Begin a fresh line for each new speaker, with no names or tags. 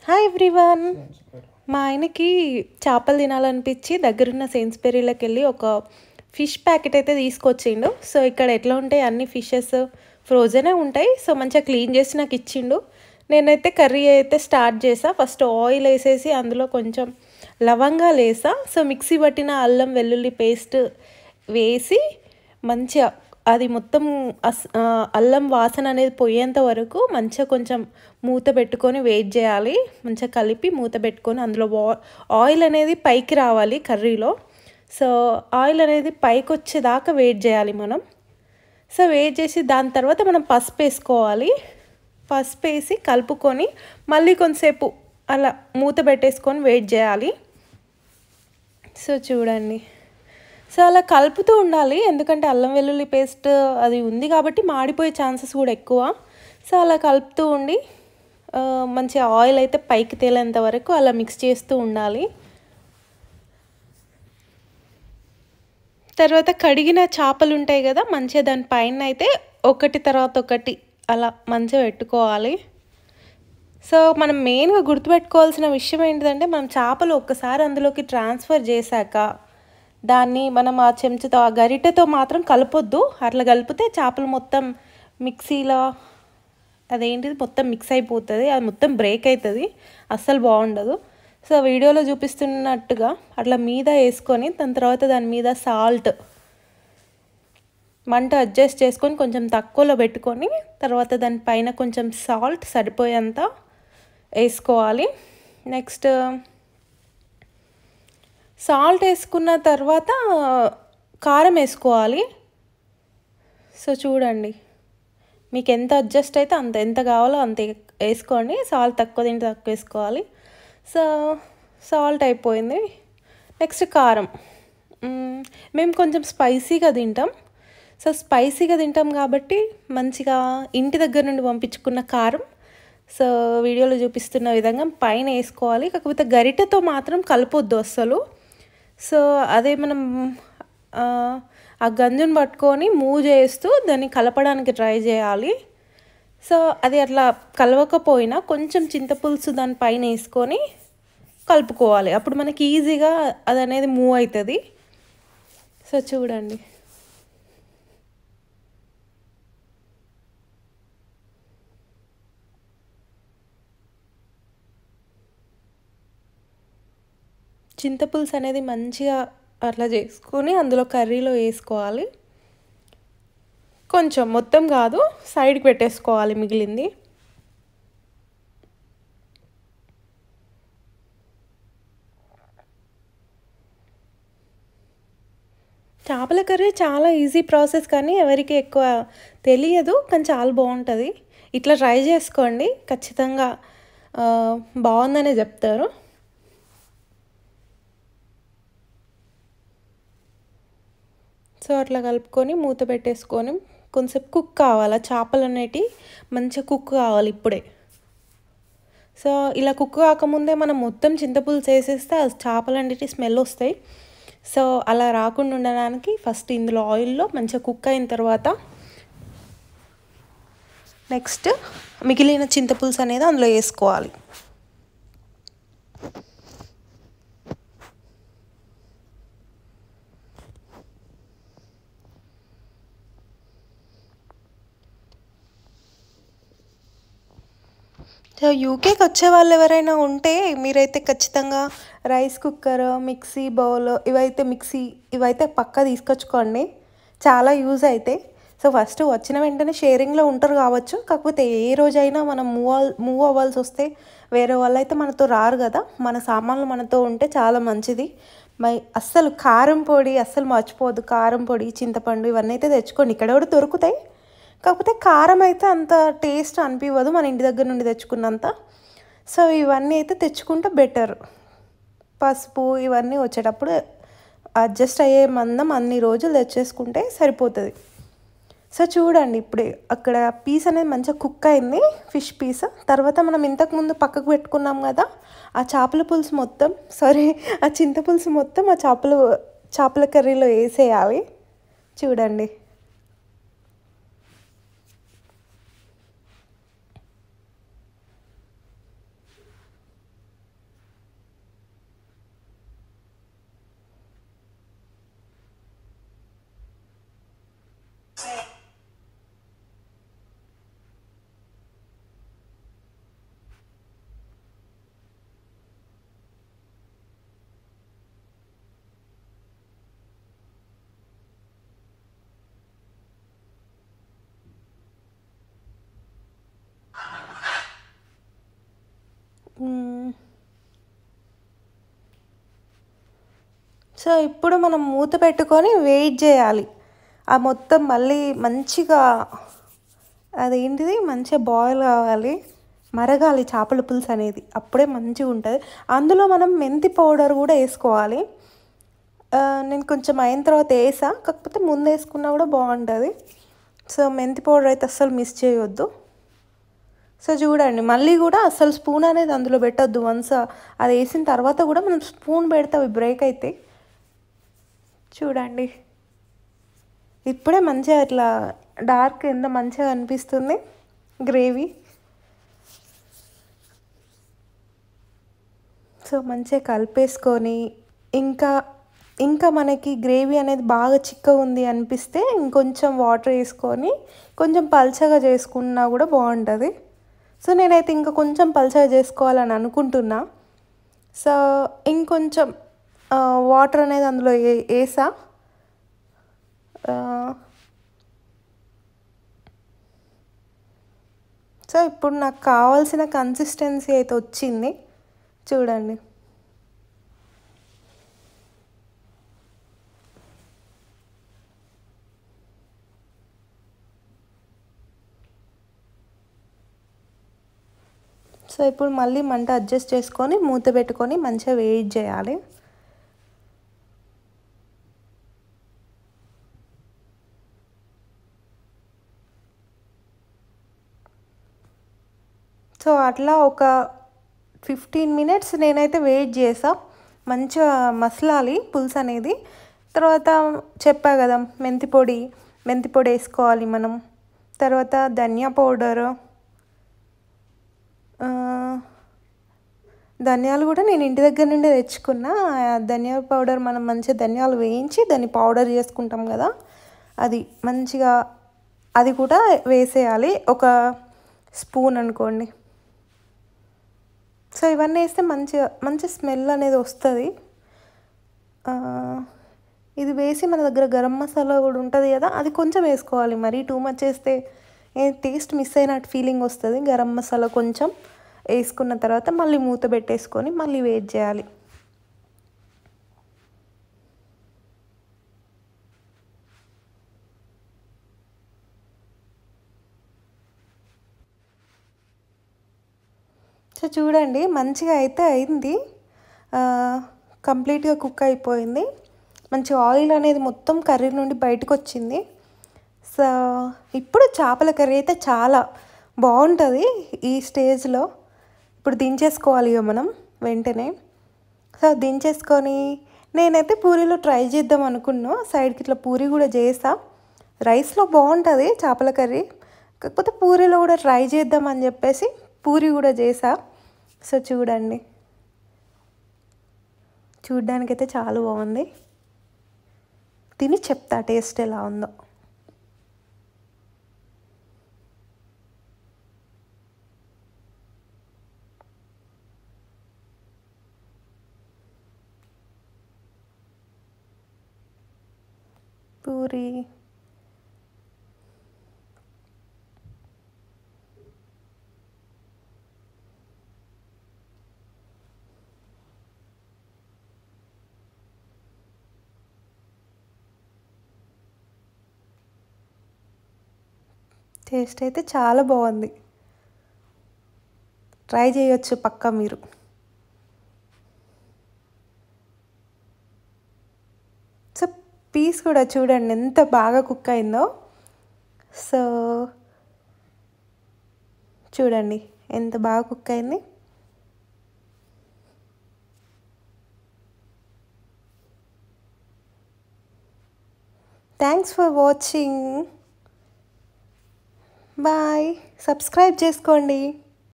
Hi everyone. మా ఆయనకి చేపలు తినాలనిపించి దగ్గరున్న సెయిన్స్బెర్రీలోకి వెళ్ళి ఒక ఫిష్ ప్యాకెట్ అయితే తీసుకొచ్చిండు. సో ఇక్కడ ఎట్లా ఉంటాయి అన్ని ఫిషెస్ ఫ్రోజనే ఉంటాయి. సో మంచిగా క్లీన్ చేసి నాకు ఇచ్చిండు. నేనైతే కర్రీ అయితే స్టార్ట్ చేసా. ఫస్ట్ ఆయిల్ వేసేసి అందులో కొంచెం లవంగాలు వేసా. సో మిక్సీ పట్టిన అల్లం వెల్లుల్లి పేస్ట్ వేసి మంచిగా అది మొత్తం అల్లం వాసన అనేది పోయేంత వరకు మంచిగా కొంచెం మూత పెట్టుకొని వెయిట్ చేయాలి. మంచిగా కలిపి మూత పెట్టుకొని అందులో ఆయిల్ అనేది పైకి రావాలి కర్రీలో. సో ఆయిల్ అనేది పైకి వచ్చేదాకా వెయిట్ చేయాలి మనం. సో వెయిట్ చేసి దాని తర్వాత మనం పసుపు వేసుకోవాలి. పసుపు వేసి కలుపుకొని మళ్ళీ కొంతసేపు అలా మూత పెట్టేసుకొని వెయిట్ చేయాలి. సో చూడండి, సో అలా కలుపుతూ ఉండాలి, ఎందుకంటే అల్లం వెల్లుల్లి పేస్ట్ అది ఉంది కాబట్టి మాడిపోయే ఛాన్సెస్ కూడా ఎక్కువ. సో అలా కలుపుతూ ఉండి మంచిగా ఆయిల్ అయితే పైకి తేలేంత వరకు అలా మిక్స్ చేస్తూ ఉండాలి. తర్వాత కడిగిన చేపలు ఉంటాయి కదా, మంచిగా దానిపైన అయితే ఒకటి తర్వాత ఒకటి అలా మంచిగా పెట్టుకోవాలి. సో మనం మెయిన్గా గుర్తుపెట్టుకోవాల్సిన విషయం ఏంటిదంటే, మనం చేపలు ఒక్కసారి అందులోకి ట్రాన్స్ఫర్ చేశాక దాన్ని మనం ఆ చెంచాతో ఆ గరిటెతో మాత్రం కలపొద్దు. అట్లా కలిపితే చేపలు మొత్తం మిక్సీలో అదేంటిది మొత్తం మిక్స్ అయిపోతుంది, అది మొత్తం బ్రేక్ అవుతుంది, అస్సలు బాగుండదు. సో వీడియోలో చూపిస్తున్నట్టుగా అట్లా మీద వేసుకొని దాని తర్వాత దాని మీద సాల్ట్ మంట అడ్జస్ట్ చేసుకొని కొంచెం తక్కువలో పెట్టుకొని తర్వాత దానిపైన కొంచెం సాల్ట్ సరిపోయేంత వేసుకోవాలి. నెక్స్ట్ సాల్ట్ వేసుకున్న తర్వాత కారం వేసుకోవాలి. సో చూడండి, మీకు ఎంత అడ్జస్ట్ అయితే అంత, ఎంత కావాలో అంత వేసుకోండి. సాల్ట్ తక్కువ తింటే తక్కువ వేసుకోవాలి. సో సాల్ట్ అయిపోయింది. నెక్స్ట్ కారం. మేము కొంచెం స్పైసీగా తింటాం. సో స్పైసీగా తింటాం కాబట్టి మంచిగా ఇంటి దగ్గర నుండి పంపించుకున్న కారం సో వీడియోలో చూపిస్తున్న విధంగా పైన వేసుకోవాలి. కాకపోతే గరిటెతో మాత్రం కలపొద్దు అస్సలు. సో అదే మనం ఆ గంజుని పట్టుకొని మూవ్ చేస్తూ దాన్ని కలపడానికి ట్రై చేయాలి. సో అది అట్లా కలవకపోయినా కొంచెం చింతపులుసు దానిపైన వేసుకొని కలుపుకోవాలి. అప్పుడు మనకి ఈజీగా అది అనేది మూవ్ అవుతుంది. సో చూడండి, చింతపులుసు అనేది మంచిగా అట్లా చేసుకొని అందులో కర్రీలో వేసుకోవాలి. కొంచెం, మొత్తం కాదు, సైడ్కి పెట్టేసుకోవాలి మిగిలింది. చేపల కర్రీ చాలా ఈజీ ప్రాసెస్, కానీ ఎవరికి ఎక్కువ తెలియదు, కానీ చాలా బాగుంటుంది. ఇట్లా ట్రై చేసుకోండి, ఖచ్చితంగా బాగుందనే చెప్తారు. సో అట్లా కలుపుకొని మూత పెట్టేసుకొని కొంచెంసేపు కుక్ కావాలి. చేపలు అనేటివి మంచిగా కుక్ కావాలి ఇప్పుడే. సో ఇలా కుక్ కాకముందే మనం మొత్తం చింతపులుసు వేసేస్తే ఆ చేపలు అనేటివి స్మెల్ వస్తాయి. సో అలా రాకుండా ఉండడానికి ఫస్ట్ ఇందులో ఆయిల్లో మంచిగా కుక్ అయిన తర్వాత నెక్స్ట్ మిగిలిన చింతపులుసు అనేది అందులో వేసుకోవాలి. సో యూకేకి వచ్చే వాళ్ళు ఎవరైనా ఉంటే మీరైతే ఖచ్చితంగా రైస్ కుక్కర్, మిక్సీ బౌల్ ఇవైతే పక్కా తీసుకొచ్చుకోండి, చాలా యూజ్ అవుతాయి. సో ఫస్ట్ వచ్చిన వెంటనే షేరింగ్లో ఉంటారు కావచ్చు, కాకపోతే ఏ రోజైనా మనం మూవ్ అవ్వాల్సి వస్తే వేరే వాళ్ళు అయితే మనతో రారు కదా, మన సామాన్లు మనతో ఉంటే చాలా మంచిది. అస్సలు కారం పొడి అస్సలు మర్చిపోవద్దు. కారం పొడి, చింతపండు ఇవన్నీ అయితే తెచ్చుకోండి, ఇక్కడ కూడా దొరుకుతాయి. కాకపోతే కారం అయితే అంత టేస్ట్ అనిపించదు మన ఇంటి దగ్గర నుండి తెచ్చుకున్నంత. సో ఇవన్నీ అయితే తెచ్చుకుంటే బెటర్. పసుపు ఇవన్నీ వచ్చేటప్పుడు అడ్జస్ట్ అయ్యే మందం అన్ని రోజులు తెచ్చేసుకుంటే సరిపోతుంది. సో చూడండి, ఇప్పుడు అక్కడ పీస్ అనేది మంచిగా కుక్ అయింది, ఫిష్ పీస్. తర్వాత మనం ఇంతకుముందు పక్కకు పెట్టుకున్నాం కదా, ఆ చేపల పులుసు మొత్తం ఆ చింతపులుసు మొత్తం ఆ చేపల కర్రీలో వేసేయాలి. చూడండి, సో ఇప్పుడు మనం మూత పెట్టుకొని వెయిట్ చేయాలి. ఆ మొత్తం మళ్ళీ మంచిగా అదేంటిది మంచిగా బాయిల్ కావాలి, మరగాలి చేపల పులుసు అనేది, అప్పుడే మంచిగా ఉంటుంది. అందులో మనం మెంతి పౌడర్ కూడా వేసుకోవాలి. నేను కొంచెం అయిన తర్వాత వేసా, కాకపోతే ముందు వేసుకున్నా కూడా బాగుంటుంది. సో మెంతి పౌడర్ అయితే అస్సలు మిస్ చేయొద్దు. సో చూడండి, మళ్ళీ కూడా అస్సలు స్పూన్ అనేది అందులో పెట్టొద్దు. వన్స్ అది వేసిన తర్వాత కూడా మనం స్పూన్ పెడితే అవి బ్రేక్ అవుతాయి. చూడండి, ఇప్పుడే మంచిగా ఇట్లా డార్క్ ఎంత మంచిగా అనిపిస్తుంది గ్రేవీ. సో మంచిగా కలిపేసుకొని ఇంకా మనకి గ్రేవీ అనేది బాగా చిక్కగా ఉంది అనిపిస్తే ఇంకొంచెం వాటర్ వేసుకొని కొంచెం పల్చగా చేసుకున్నా కూడా బాగుంటుంది. సో నేనైతే ఇంకా కొంచెం పల్చగా చేసుకోవాలని అనుకుంటున్నా. సో ఇంకొంచెం వాటర్ అనేది అందులో వేసా. సో ఇప్పుడు నాకు కావాల్సిన కన్సిస్టెన్సీ అయితే వచ్చింది. చూడండి, సో ఇప్పుడు మళ్ళీ మంట అడ్జస్ట్ చేసుకొని మూత పెట్టుకొని మంచిగా వెయిట్ చేయాలి. సో అట్లా ఒక 15 మినిట్స్ నేనైతే వెయిట్ చేసా. మంచిగా మసలాలి పులుసు అనేది. తర్వాత చెప్పా కదా, మెంతి పొడి వేసుకోవాలి మనం. తర్వాత ధనియా పౌడరు, ధనియాలు కూడా నేను ఇంటి దగ్గర నుండి తెచ్చుకున్నా. ధనియా పౌడర్ మనం మంచిగా ధనియాలు వేయించి దాన్ని పౌడర్ చేసుకుంటాం కదా, అది మంచిగా అది కూడా వేసేయాలి, ఒక స్పూన్ అనుకోండి. సో ఇవన్నీ వేస్తే మంచి స్మెల్ అనేది వస్తుంది. ఇది వేసి మన దగ్గర గరం మసాలా కూడా ఉంటుంది కదా, అది కొంచెం వేసుకోవాలి. మరీ టూ మచ్ వేస్తే టేస్ట్ మిస్ అయినట్టు ఫీలింగ్ వస్తుంది. గరం మసాలా కొంచెం వేసుకున్న తర్వాత మళ్ళీ మూత పెట్టేసుకొని మళ్ళీ వెయిట్ చేయాలి. సో చూడండి, మంచిగా అయితే అయింది, కంప్లీట్గా కుక్ అయిపోయింది. మంచి ఆయిల్ అనేది మొత్తం కర్రీ నుండి బయటకు వచ్చింది. సో ఇప్పుడు చేపల కర్రీ అయితే చాలా బాగుంటుంది. ఈ స్టేజ్లో ఇప్పుడు దించేసుకోవాలి ఇక మనం వెంటనే. సో దించేసుకొని నేనైతే పూరీలో ట్రై చేద్దాం అనుకున్నా. సైడ్కి ఇట్లా పూరీ కూడా చేసా. రైస్లో బాగుంటుంది చేపల కర్రీ, కాకపోతే పూరీలో కూడా ట్రై చేద్దాం అని చెప్పేసి పూరీ కూడా చేసా. సో చూడండి, చూడ్డానికైతే చాలా బాగుంది. తిని చెప్తా టేస్ట్ ఎలా ఉందో. పూరి టేస్ట్ అయితే చాలా బాగుంది. ట్రై చేయొచ్చు పక్కా మీరు. సో పీస్ కూడా చూడండి ఎంత బాగా కుక్ అయిందో. సో చూడండి ఎంత బాగా కుక్ అయింది. Thanks for watching. Bye. Subscribe చేసుకోండి.